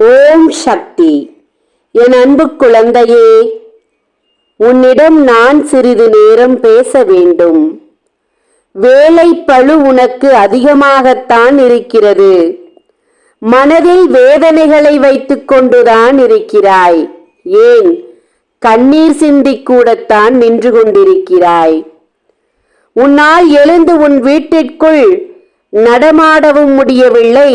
ஓம் சக்தி. என் அன்பு குழந்தையே, உன்னிடம் நான் சிறிது நேரம் பேச வேண்டும். வேலை பளு உனக்கு அதிகமாகத்தான் இருக்கிறது. மனதில் வேதனைகளை வைத்துக் கொண்டுதான் இருக்கிறாய். ஏன், கண்ணீர் சிந்திக் கூடத்தான் நின்று கொண்டிருக்கிறாய். உன்னால் எழுந்து உன் வீட்டிற்குள் நடமாடவும் முடியவில்லை.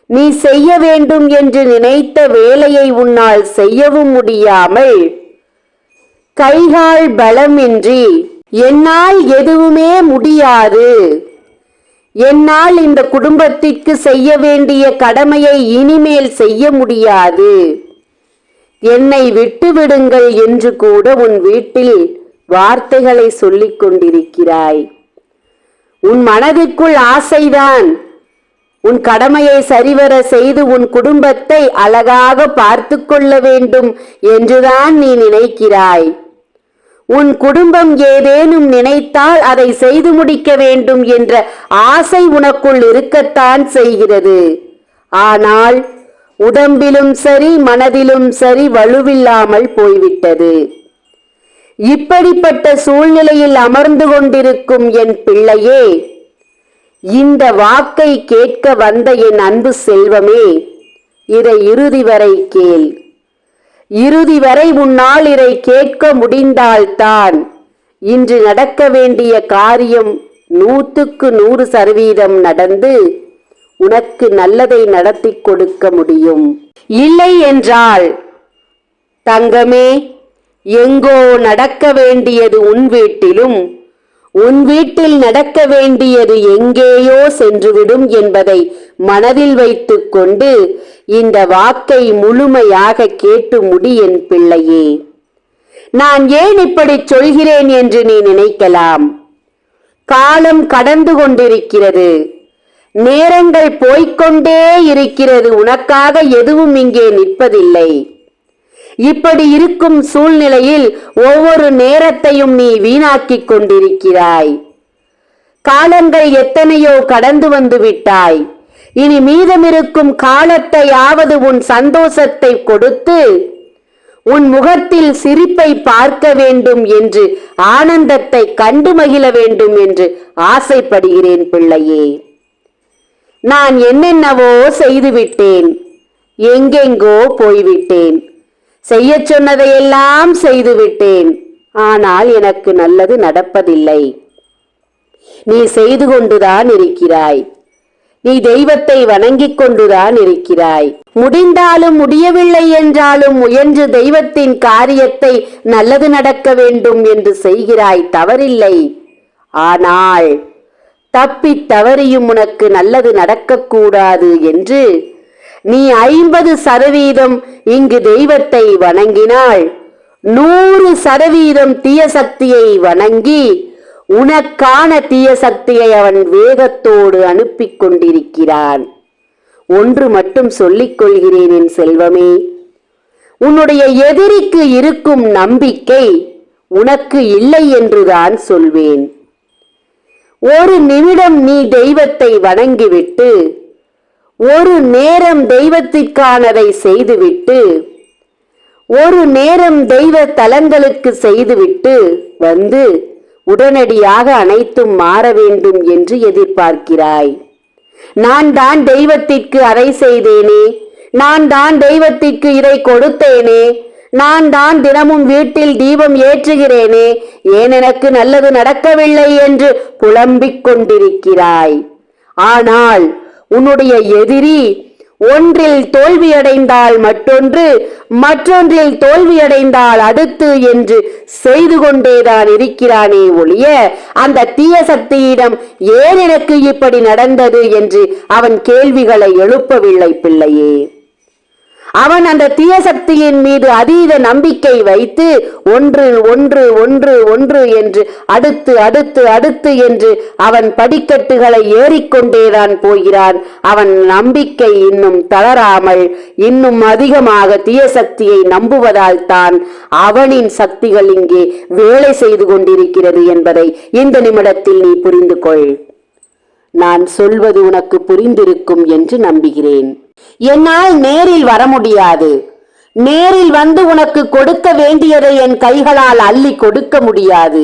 நீ செய்ய வேண்டும் என்று நினைத்த வேலையை உன்னால் செய்யவும் முடியாமல் கைகால் பலமின்றி என்னால் எதுவுமே முடியாது, என்னால் இந்த குடும்பத்திற்கு செய்ய வேண்டிய கடமையை இனிமேல் செய்ய முடியாது, என்னை விட்டுவிடுங்கள் என்று கூட உன் வீட்டில் வார்த்தைகளை சொல்லிக் கொண்டிருக்கிறாய். உன் மனதிற்குள் ஆசைதான் உன் கடமையை சரிவர செய்து உன் குடும்பத்தை அழகாக பார்த்து கொள்ள வேண்டும் என்றுதான் நீ நினைக்கிறாய். உன் குடும்பம் ஏதேனும் நினைத்தால் அதை செய்து முடிக்க வேண்டும் என்ற ஆசை உனக்குள் இருக்கத்தான் செய்கிறது. ஆனால் உடம்பிலும் சரி மனதிலும் சரி வலுவில்லாமல் போய்விட்டது. இப்படிப்பட்ட சூழ்நிலையில் அமர்ந்து கொண்டிருக்கும் என் பிள்ளையே, இந்த வாக்கை கேட்க வந்த என் அன்பு செல்வமே, இதை இறுதி வரை கேள். இறுதி வரை உன்னால் இதை கேட்க முடிந்தால்தான் இன்று நடக்க வேண்டிய காரியம் 100% நடந்து உனக்கு நல்லதை நடத்தி கொடுக்க முடியும். இல்லை என்றால் தங்கமே, எங்கோ நடக்க வேண்டியது உன் வீட்டிலும் உன் வீட்டில் நடக்க வேண்டியது எங்கேயோ சென்றுவிடும் என்பதை மனதில் வைத்துக் கொண்டு இந்த வாக்கை முழுமையாக கேட்டு முடி என் பிள்ளையே. நான் ஏன் இப்படி சொல்கிறேன் என்று நீ நினைக்கலாம். காலம் கடந்து கொண்டிருக்கிறது, நேரங்கள் போய்கொண்டே இருக்கிறது. உனக்காக எதுவும் இங்கே நிற்பதில்லை. இப்படி இருக்கும் சூழ்நிலையில் ஒவ்வொரு நேரத்தையும் நீ வீணாக்கிக் கொண்டிருக்கிறாய். காலங்கள் எத்தனையோ கடந்து வந்து விட்டாய். இனி மீதமிருக்கும் காலத்தையாவது உன் சந்தோஷத்தை கொடுத்து உன் முகத்தில் சிரிப்பை பார்க்க வேண்டும் என்று, ஆனந்தத்தை கண்டு மகிழ வேண்டும் என்று ஆசைப்படுகிறேன் பிள்ளையே. நான் என்னென்னவோ செய்துவிட்டேன், எங்கெங்கோ போய்விட்டேன், செய்ய சொன்னதையெல்லாம் செய்துவிட்டேன். ஆனால் எனக்கு நல்லது நடப்பதில்லை. நீ செய்து கொண்டுதான் இருக்கிறாய். நீ தெய்வத்தை வணங்கிக் கொண்டுதான் இருக்கிறாய். முடிந்தாலும் முடியவில்லை என்றாலும் முயன்று தெய்வத்தின் காரியத்தை நல்லது நடக்க வேண்டும் என்று செய்கிறாய், தவறில்லை. ஆனால் தப்பி தவறியும் உனக்கு நல்லது நடக்கக்கூடாது என்று நீ 50% இங்கு தெய்வத்தை வணங்கினால் 100% தீய சக்தியை வணங்கி உனக்கான தீய சக்தியை அவன் வேகத்தோடு அனுப்பி கொண்டிருக்கிறான். ஒன்று மட்டும் சொல்லிக் கொள்கிறேன் என் செல்வமே, உன்னுடைய எதிரிக்கு இருக்கும் நம்பிக்கை உனக்கு இல்லை என்றுதான் சொல்வேன். ஒரு நிமிடம் நீ தெய்வத்தை வணங்கிவிட்டு ஒரு நேரம் தெய்வத்திற்கானதை செய்துவிட்டு ஒரு நேரம் தெய்வ தலங்களுக்கு செய்துவிட்டு வந்து உடனடியாக அனைத்தும் மாற வேண்டும் என்று எதிர்பார்க்கிறாய். நான் தான் தெய்வத்திற்கு அதை செய்தேனே, நான் தான் தெய்வத்திற்கு இதை கொடுத்தேனே, நான் தான் தினமும் வீட்டில் தீபம் ஏற்றுகிறேனே, ஏன் எனக்கு நல்லது நடக்கவில்லை என்று புலம்பிக் கொண்டிருக்கிறாய். ஆனால் உன்னுடைய எதிரி ஒன்றில் தோல்வியடைந்தால் மற்றொன்று, மற்றொன்றில் தோல்வியடைந்தால் அடுத்து என்று செய்து கொண்டேதான் இருக்கிறானே ஒழிய அந்த தீய சக்தியிடம் ஏன் எனக்கு இப்படி நடந்தது என்று அவன் கேள்விகளை எழுப்பவில்லை பிள்ளையே. அவன் அந்த தீய சக்தியின் மீது அதீத நம்பிக்கை வைத்து ஒன்று ஒன்று ஒன்று ஒன்று என்று அடுத்து அடுத்து அடுத்து என்று அவன் படிக்கட்டுகளை ஏறிக்கொண்டேதான் போகிறான். அவன் நம்பிக்கை இன்னும் தளராமல் இன்னும் அதிகமாக தீய சக்தியை நம்புவதால் தான் அவனின் சக்திகள் இங்கே வேலை செய்து கொண்டிருக்கிறது என்பதை இந்த நிமிடத்தில் நீ புரிந்து கொள். நான் சொல்வது உனக்கு புரிந்திருக்கும் என்று நம்புகிறேன். என்னால் நேரில் வர முடியாது. நேரில் வந்து உனக்கு கொடுக்க வேண்டியதை என் கைகளால் அள்ளி கொடுக்க முடியாது.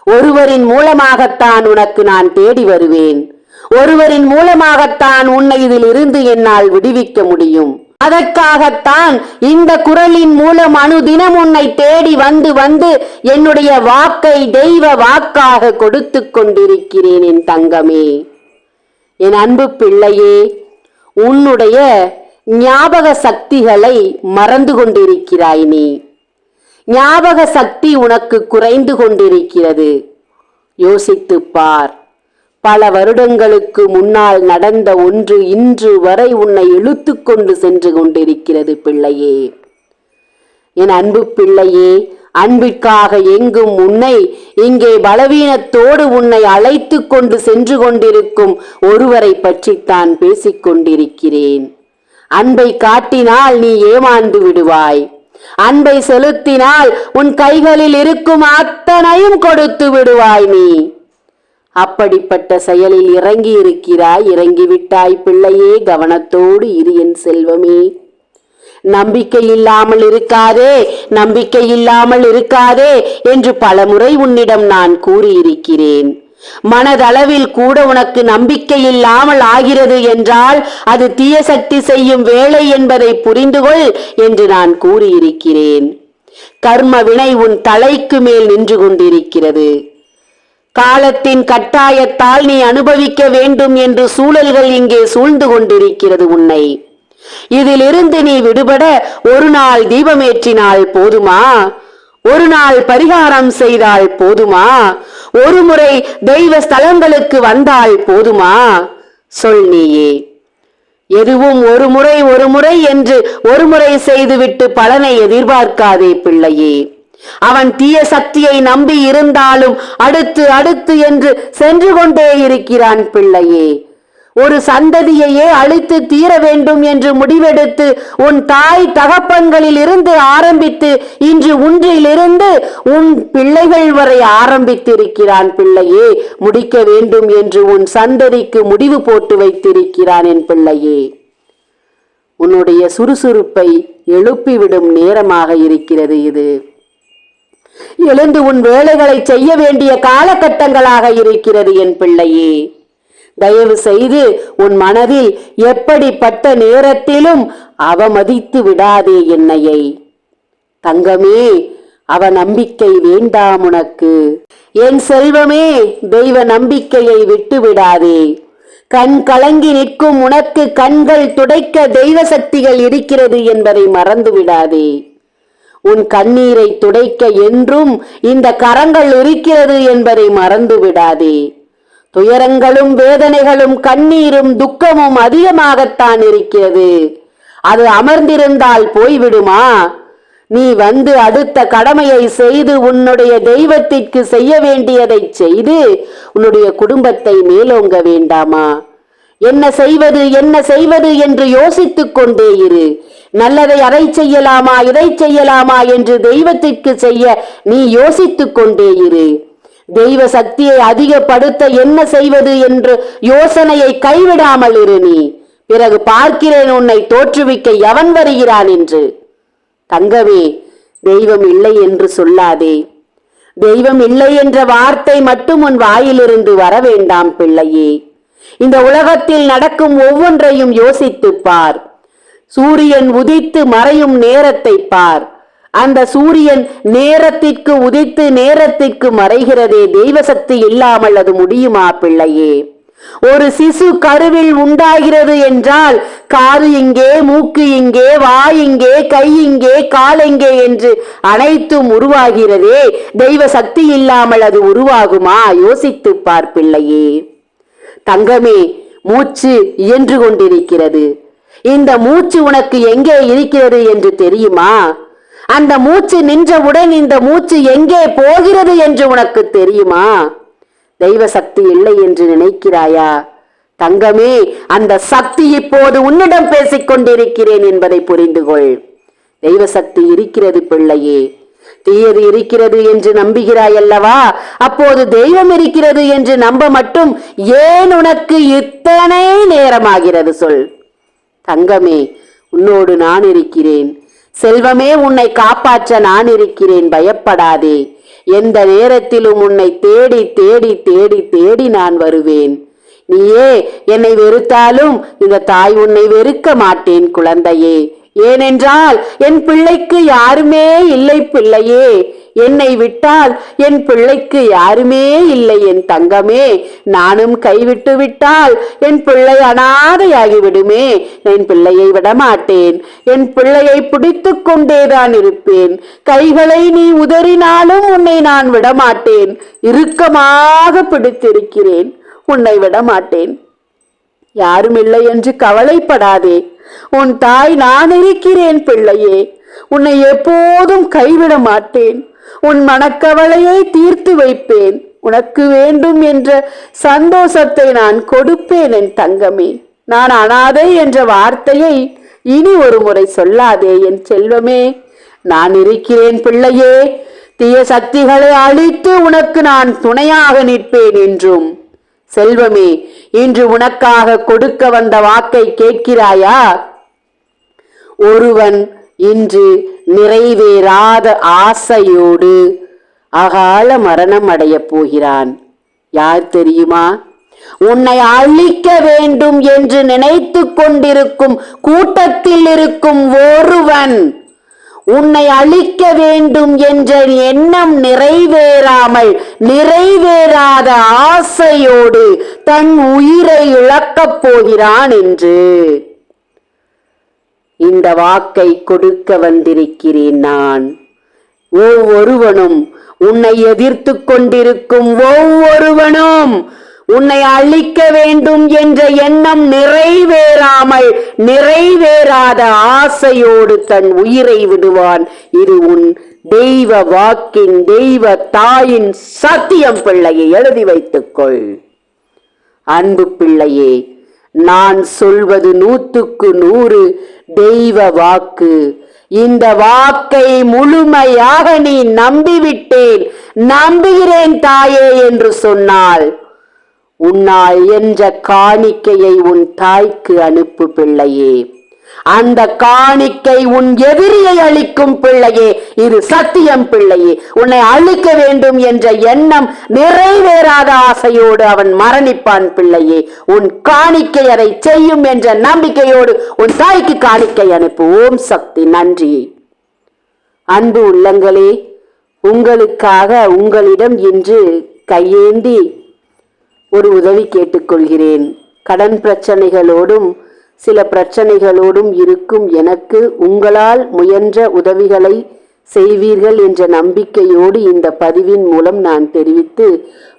ஒருவரின் மூலமாகத்தான் உனக்கு நான் தேடி வருவேன். ஒருவரின் மூலமாகத்தான் உன்னை இதில் இருந்து என்னால் விடுவிக்க முடியும். அதற்காகத்தான் இந்த குரலின் மூலம் அனுதினம் உன்னை தேடி வந்து வந்து என்னுடைய வாக்கை தெய்வ வாக்காக கொடுத்து கொண்டிருக்கிறேன். என் தங்கமே, என் அன்பு பிள்ளையே, உன்னுடைய ஞாபக சக்திகளை மறந்து கொண்டிருக்கிறாய். நீ ஞாபக சக்தி உனக்கு குறைந்து கொண்டிருக்கிறது. யோசித்துப் பார். பல வருடங்களுக்கு முன்னால் நடந்த ஒன்று இன்று வரை உன்னை இழுத்து கொண்டு சென்று கொண்டிருக்கிறது பிள்ளையே. என் அன்பு பிள்ளையே, அன்பிற்காக எங்கும் உன்னை இங்கே பலவீனத்தோடு உன்னை அழைத்து கொண்டு சென்று கொண்டிருக்கும் ஒருவரை பற்றித்தான் பேசிக் கொண்டிருக்கிறேன். அன்பை காட்டினால் நீ ஏமாந்து விடுவாய். அன்பை செலுத்தினால் உன் கைகளில் இருக்கும் அத்தனையும் கொடுத்து விடுவாய். நீ அப்படிப்பட்ட செயலில் இறங்கி இருக்கிறாய். இறங்கிவிட்டாய் பிள்ளையே. கவனத்தோடு இரு என் செல்வமே. நம்பிக்கை இல்லாமல் இருக்காதே, நம்பிக்கை இல்லாமல் இருக்காதே என்று பலமுறை உன்னிடம் நான் கூறியிருக்கிறேன். மனதளவில் கூட உனக்கு நம்பிக்கை இல்லாமல் ஆகிறது என்றால் அது தீய சக்தி செய்யும் வேலை என்பதை புரிந்துகொள் என்று நான் கூறியிருக்கிறேன். கர்ம வினை உன் தலைக்கு மேல் நின்று கொண்டிருக்கிறது. காலத்தின் கட்டாயத்தால் நீ அனுபவிக்க வேண்டும் என்று சூழல்கள் இங்கே சூழ்ந்து கொண்டிருக்கிறது உன்னை. இதிலிருந்து நீ விடுபட ஒரு நாள் தீபமேற்றினால் போதுமா? ஒரு நாள் பரிகாரம் செய்தால் போதுமா? ஒரு முறை தெய்வ ஸ்தலங்களுக்கு வந்தால் போதுமா? சொல் நீயே. எதுவும் ஒரு முறை என்று ஒரு முறை செய்துவிட்டு பலனை எதிர்பார்க்காதே பிள்ளையே. அவன் தீய சக்தியை நம்பி இருந்தாலும் அடுத்து அடுத்து என்று சென்று கொண்டே இருக்கிறான் பிள்ளையே. ஒரு சந்ததியையே அழித்து தீர வேண்டும் என்று முடிவெடுத்து உன் தாய் தகப்பன்களில் இருந்து ஆரம்பித்து இன்று ஒன்றிலிருந்து உன் பிள்ளைகள் வரை ஆரம்பித்திருக்கிறான் பிள்ளையே. முடிக்க வேண்டும் என்று உன் சந்ததிக்கு முடிவு போட்டு வைத்திருக்கிறான் என் பிள்ளையே. உன்னுடைய சுறுசுறுப்பை எழுப்பிவிடும் நேரமாக இருக்கிறது இது. எழுந்து உன் வேலைகளை செய்ய வேண்டிய காலகட்டங்களாக இருக்கிறது என் பிள்ளையே. தயவு செய்து உன் மனதில் எப்படிப்பட்ட நேரத்திலும் அவமதித்து விடாதே என்னையை. தங்கமே, அவ நம்பிக்கை வேண்டாம் உனக்கு. என் செல்வமே, தெய்வ நம்பிக்கையை விட்டு விடாதே. கண் கலங்கி நிற்கும் உனக்கு கண்கள் துடைக்க தெய்வ சக்திகள் இருக்கிறது என்பதை மறந்து விடாதே. உன் கண்ணீரை துடைக்க என்றும் இந்த கரங்கள் இருக்கிறது என்பதை மறந்து விடாதே. துயரங்களும் வேதனைகளும் கண்ணீரும் துக்கமும் அதிகமாகத்தான் இருக்கிறது. அது அமர்ந்திருந்தால் போய்விடுமா? நீ வந்து அடுத்த கடமையை செய்து உன்னுடைய தெய்வத்திற்கு செய்ய வேண்டியதை செய்து உன்னுடைய குடும்பத்தை மேலோங்க வேண்டாமா? என்ன செய்வது என்று யோசித்துக் கொண்டே இரு. நல்லதை அதை செய்யலாமா இதை செய்யலாமா என்று தெய்வத்திற்கு செய்ய நீ யோசித்துக் கொண்டே இரு. தெய்வ சக்தியை அதிகப்படுத்த என்ன செய்வது என்று யோசனையை கைவிடாமல் இரு. நீ பிறகு பார்க்கிறேன் உன்னை தோற்றுவிக்க எவன் வருகிறான் என்று. தங்கமே, தெய்வம் இல்லை என்று சொல்லாதே. தெய்வம் இல்லை என்ற வார்த்தை மட்டும் உன் வாயிலிருந்து வர வேண்டாம் பிள்ளையே. இந்த உலகத்தில் நடக்கும் ஒவ்வொன்றையும் யோசித்துப் பார். சூரியன் உதித்து மறையும் நேரத்தை பார். அந்த சூரியன் நேரத்திற்கு உதித்து நேரத்திற்கு மறைகிறதே. தெய்வ சக்தி இல்லாமல் அது முடியுமா பிள்ளையே? ஒரு சிசு கருவில் உண்டாகிறது என்றால் காது இங்கே, மூக்கு இங்கே, வாய் இங்கே, கை இங்கே, கால் இங்கே என்று அனைத்தும் உருவாகிறதே. தெய்வ சக்தி இல்லாமல் அது உருவாகுமா? யோசித்து பார் பிள்ளையே. தங்கமே, மூச்சு இயன்று கொண்டிருக்கிறது. இந்த மூச்சு உனக்கு எங்கே இருக்கிறது என்று தெரியுமா? அந்த மூச்சு நின்றவுடன் இந்த மூச்சு எங்கே போகிறது என்று உனக்கு தெரியுமா? தெய்வ சக்தி இல்லை என்று நினைக்கிறாயா? தங்கமே, அந்த சக்தி இப்போது உன்னிடம் பேசிக் கொண்டிருக்கிறேன் என்பதை புரிந்து கொள். தெய்வ சக்தி இருக்கிறது பிள்ளையே. தீயது இருக்கிறது என்று நம்புகிறாய் அல்லவா? அப்போது தெய்வம் இருக்கிறது என்று நம்ப மட்டும் ஏன் உனக்கு இத்தனை நேரமாகிறது சொல். தங்கமே, உன்னோடு நான் இருக்கிறேன். செல்வமே, உன்னை காப்பாற்ற நான் இருக்கிறேன். பயப்படாதே. எந்த நேரத்திலும் உன்னை தேடி தேடி தேடி தேடி நான் வருவேன். நீயே என்னை வெறுத்தாலும் இந்த தாய் உன்னை வெறுக்க மாட்டேன் குழந்தையே. ஏனென்றால் என் பிள்ளைக்கு யாருமே இல்லை பிள்ளையே. என்னை விட்டால் என் பிள்ளைக்கு யாருமே இல்லை என் தங்கமே. நானும் கைவிட்டு விட்டால் என் பிள்ளை அனாதையாகிவிடுமே. என் பிள்ளையை விடமாட்டேன். என் பிள்ளையை பிடித்து கொண்டேதான் இருப்பேன். கைகளை நீ உதறினாலும் உன்னை நான் விடமாட்டேன். இறுக்கமாக பிடித்திருக்கிறேன். உன்னை விடமாட்டேன். யாரும் இல்லை என்று கவலைப்படாதே. உன் தாய் நான் இருக்கிறேன் பிள்ளையே. உன்னை எப்போதும் கைவிட மாட்டேன். உன் மனக்கவலையை தீர்த்து வைப்பேன். உனக்கு வேண்டும் என்ற சந்தோஷத்தை நான் கொடுப்பேன் என் தங்கமே. நான் அனாதை என்ற வார்த்தையை இனி ஒரு முறை சொல்லாதே என் செல்வமே. நான் இருக்கிறேன் பிள்ளையே. தீய சக்திகளை அழித்து உனக்கு நான் துணையாக நிற்பேன் என்றும். செல்வமே, இன்று உனக்காக கொடுக்க வந்த வாக்கை கேட்கிறாயா? ஒருவன் இன்று நிறைவேறாத ஆசையோடு அகால மரணம் அடைய போகிறான். யார் தெரியுமா? உன்னை அழிக்க வேண்டும் என்று நினைத்து கொண்டிருக்கும் கூட்டத்தில் இருக்கும் ஒருவன். உன்னை அழிக்க வேண்டும் என்ற எண்ணம் நிறைவேறாமல் நிறைவேறாத ஆசையோடு தன் உயிரை இழக்கப் போகிறான் என்று இந்த வாக்கை கொடுக்க வந்திருக்கிறேன் நான். ஒவ்வொருவனும் உன்னை எதிர்த்து கொண்டிருக்கும் ஒவ்வொருவனும் உன்னை அழிக்க வேண்டும் என்ற எண்ணம் நிறைவேறாமல் நிறைவேறாத ஆசையோடு தன் உயிரை விடுவான். இது உன் தெய்வ வாக்கின் தெய்வ தாயின் சத்தியம் பிள்ளையை எழுதி வைத்துக்கொள். அன்பு பிள்ளையே, நான் சொல்வது 100க்கு 100 தெய்வ வாக்கு. இந்த வாக்கை முழுமையாக நீ நம்பிவிட்டேன், நம்புகிறேன் தாயே என்று சொன்னால் உன்னால் என்ற காணிக்கையை உன் தாய்க்கு அனுப்பு பிள்ளையே. அந்த காணிக்கை உன் எதிரியை அழிக்கும் பிள்ளையே. இது சத்தியம் பிள்ளையே. உன்னை அழிக்க வேண்டும் என்ற எண்ணம் நிறைவேறாத ஆசையோடு அவன் மரணிப்பான் பிள்ளையே. உன் காணிக்கை அதை செய்யும் என்ற நம்பிக்கையோடு உன் தாய்க்கு காணிக்கை அனுப்பு. ஓம் சக்தி. நன்றி. அன்பு உள்ளங்களே, உங்களுக்காக உங்களிடம் இன்று கையேந்தி ஒரு உதவி கேட்டுக்கொள்கிறேன். கடன் பிரச்சனைகளோடும் சில பிரச்சனைகளோடும் இருக்கும் எனக்கு உங்களால் முயன்ற உதவிகளை செய்வீர்கள் என்ற நம்பிக்கையோடு இந்த பதிவின் மூலம் நான் தெரிவித்து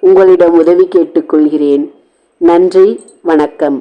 உங்களிடம் உதவி கேட்டுக்கொள்கிறேன். நன்றி, வணக்கம்.